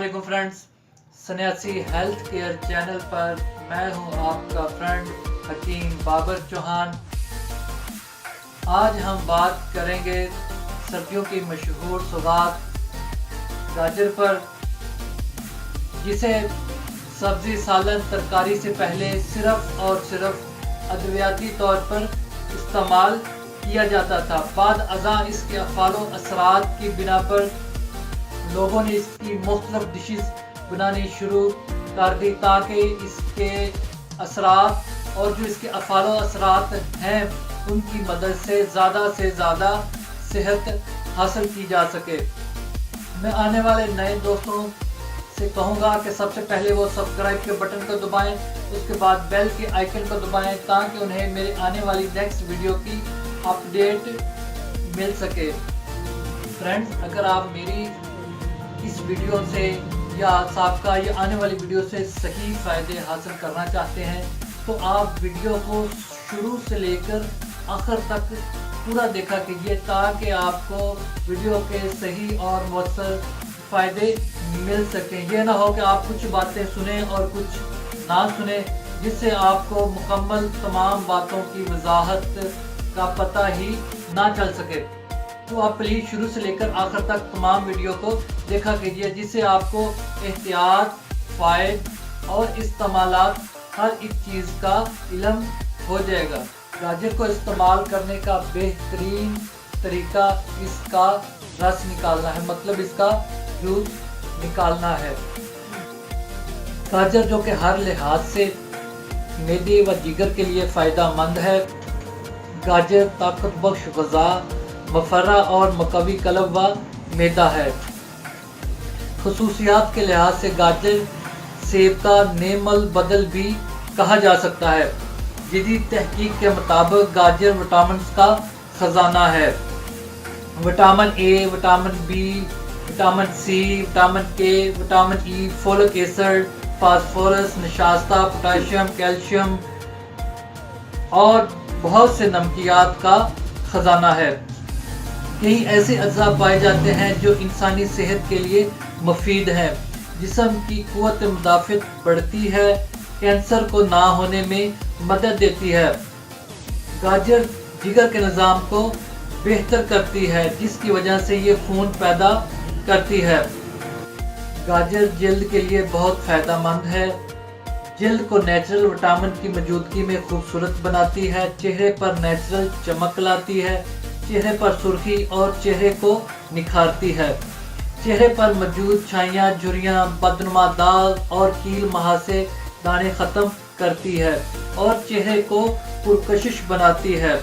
वालेकुम फ्रेंड्स, सन्यासी health care channel पर मैं हूं आपका फ्रेंड हकीम बाबर चौहान। आज हम बात करेंगे सर्दियों की मशहूर सौगात गाजर पर, जिसे सब्जी सालन तरकारी से पहले सिर्फ और सिर्फ अद्वियाती तौर पर इस्तेमाल किया जाता था। बाद अज़ां इसके अफ़ाल व असरात की बिना पर लोगों ने इसकी मुख्तलिफ डिशेस बनानी शुरू कर दी ताकि इसके असरात और जो इसके अफ़ाल व असरात हैं उनकी मदद से ज़्यादा सेहत हासिल की जा सके। मैं आने वाले नए दोस्तों से कहूँगा कि सबसे पहले वो सब्सक्राइब के बटन को दबाएं, उसके बाद बेल के आइकन को दबाएं ताकि उन्हें मेरे आने वाली नेक्स्ट वीडियो की अपडेट मिल सके। फ्रेंड्स, अगर आप मेरी इस वीडियो से या साबका या आने वाली वीडियो से सही फ़ायदे हासिल करना चाहते हैं तो आप वीडियो को शुरू से लेकर आखिर तक पूरा देखा कीजिए ताकि आपको वीडियो के सही और मौसर फ़ायदे मिल सकें। यह ना हो कि आप कुछ बातें सुने और कुछ ना सुने, जिससे आपको मुकम्मल तमाम बातों की वजाहत का पता ही ना चल सके। तो आप प्लीज़ शुरू से लेकर आखिर तक तमाम वीडियो को देखा कीजिए, जिससे आपको एहतियात, फ़ायद और इस्तेमालात हर एक चीज़ का इल्म हो जाएगा। गाजर को इस्तेमाल करने का बेहतरीन तरीका इसका रस निकालना है, मतलब इसका जूस निकालना है। गाजर जो कि हर लिहाज से मैदे व जिगर के लिए फ़ायदा मंद है। गाजर ताकत बख्श ग़ज़ा, मफर्रा और मकवी कल्ब व मैदा है। खसूसियात के लिहाज से गाजर सेब का नेमल बदल भी कहा जा सकता है। जदीद तहकीक के मुताबिक गाजर विटामिन का खजाना है। Vitamin A, vitamin B, vitamin C, vitamin K, vitamin E, folic acid, phosphorus, नशास्ता, पोटाशियम, कैल्शियम और बहुत से नमकियात का खजाना है। कई ऐसे अज्जा पाए जाते हैं जो इंसानी सेहत के लिए मुफीद हैं। जिस्म की कुव्वत मुदाफ़त बढ़ती है, कैंसर को ना होने में मदद देती है। गाजर जिगर के निज़ाम को बेहतर करती है, जिसकी वजह से ये खून पैदा करती है। गाजर जल्द के लिए बहुत फ़ायदेमंद है। जल्द को नेचुरल विटामिन की मौजूदगी में खूबसूरत बनाती है, चेहरे पर नेचुरल चमक लाती है, चेहरे पर सुर्खी और चेहरे को निखारती है। चेहरे पर मौजूद छाइयाँ, झुर्रियाँ, बदनुमा दाग और कील महासे दाने ख़त्म करती है और चेहरे को पुरकशिश बनाती है।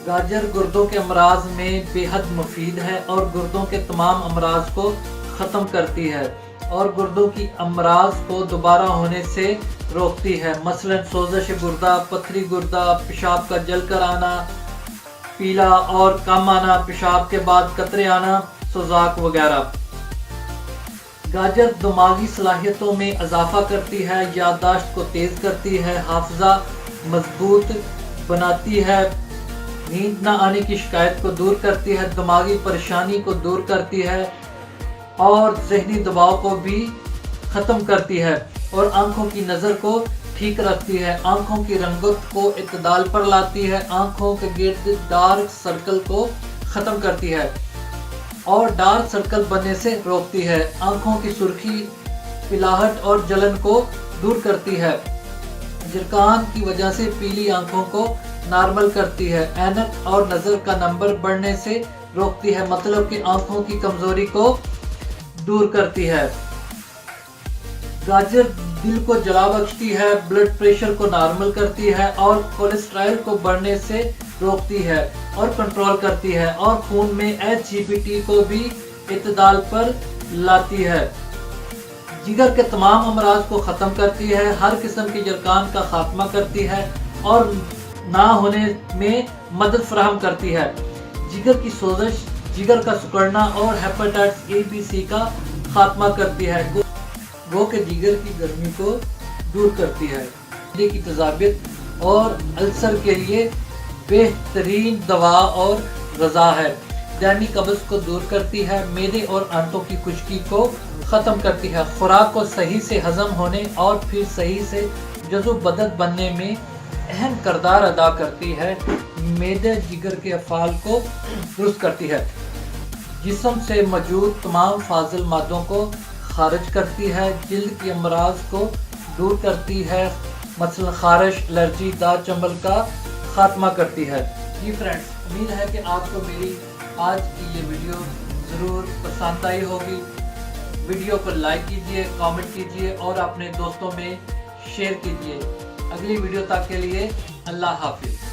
गाजर गुर्दों के अमराज में बेहद मुफीद है और गुर्दों के तमाम अमराज को ख़त्म करती है और गुर्दों की अमराज को दोबारा होने से रोकती है, मसलन सोजश गुर्दा, पथरी गुर्दा, पेशाब का जल कर आना, पीला और कम आना, पेशाब के बाद कतरे आना, सोजाक वगैरह। गाजर दिमागी सलाहियतों में इजाफा करती है, याददाश्त को तेज़ करती है, हाफजा मजबूत बनाती है, नींद न आने की शिकायत को दूर करती है, दिमागी परेशानी को दूर करती है और जहनी दबाव को भी ख़त्म करती है और आँखों की नज़र को ठीक रखती है, आँखों की रंगत को इत्तदाल पर लाती है, आँखों के गिर्द डार्क सर्कल को ख़त्म करती है और डार्क सर्कल बनने से रोकती है, आँखों की सुर्खी, पिलाहट और जलन को दूर करती है, जिरकान की वजह से पीली आँखों को नॉर्मल करती है, ऐनक और नज़र का नंबर बढ़ने से रोकती है, मतलब कि आँखों की कमज़ोरी को दूर करती है। गाजर दिल को जला बख्शती है, ब्लड प्रेशर को नॉर्मल करती है और कोलेस्ट्रॉल को बढ़ने से रोकती है और कंट्रोल करती है और खून में HCPT को भी इत्तदाल पर लाती है। जिगर के तमाम अमराज को ख़त्म करती है, हर किस्म के जरकान का खात्मा करती है और ना होने में मदद फराहम करती है। जिगर की सोजश, जिगर का सिकुड़ना और हेपेटाइटिस A, B, C का खात्मा करती है। गो के जिगर की गर्मी को दूर करती है। दिल की तजाबियत और अल्सर के लिए बेहतरीन दवा और गज़ा है। दानी कब्ज़ को दूर करती है, मैदे और आंतों की खुश्की को ختم کرتی ہے، خوراک کو صحیح سے ہضم ہونے اور پھر صحیح سے جزو بدن بننے میں اہم کردار ادا کرتی ہے، معدے جگر کے افعال کو درست کرتی ہے، جسم سے موجود تمام فاضل مادوں کو خارج کرتی ہے، جلد کے امراض کو دور کرتی ہے، مثلا خارش، الرجی، داغ چنبل کا خاتمہ کرتی ہے۔ جی فرینڈز، امید ہے کہ آپ کو میری آج کی یہ ویڈیو ضرور پسند آئی ہوگی۔ ویڈیو کو لائک کیجئے، کامنٹ کیجئے اور اپنے دوستوں میں شیئر کیجئے۔ اگلی ویڈیو تک کے لیے اللہ حافظ۔